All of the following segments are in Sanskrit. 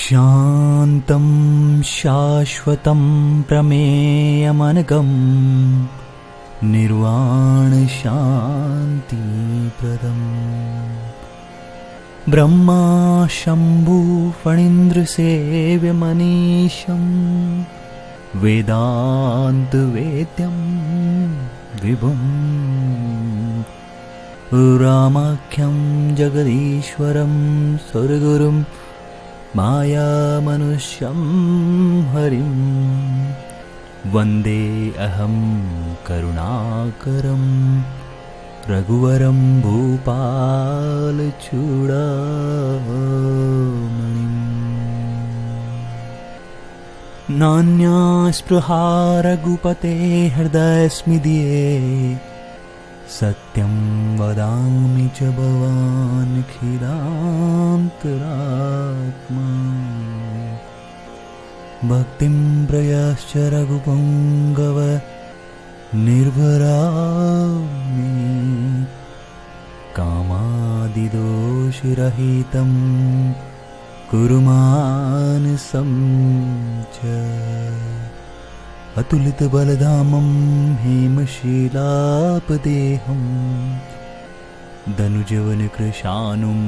शान्तं शाश्वतं प्रमेयमनघं निर्वाणशान्तिप्रदम् ब्रह्मा शम्भु फणीन्द्रसेव्यमनीशं वेदान्तवेद्यं विभुं रामाख्यं जगदीश्वरं सुरगुरुं मायामनुष्यं हरिं वन्दे अहं करुणाकरं रघुवरं भूपालचूडामणिम्। नान्या स्पृहा रघुपते हृदयस्मिदिये सत्यं वदामि च भवानखिलान्तरात्मा भक्तिं प्रयाश्च रघुपुङ्गव निर्भरामि कामादिदोषरहितं कुरु मानसं च अतुलितबलधामं हेमशीलापदेहं दनुजवनकृशानुं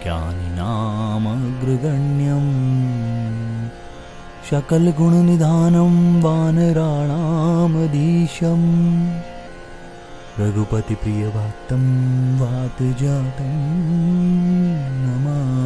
ज्ञानिनामग्रगण्यं सकलगुणनिधानं वानराणामधीशं रघुपतिप्रियभक्तं वातजातं नमामि।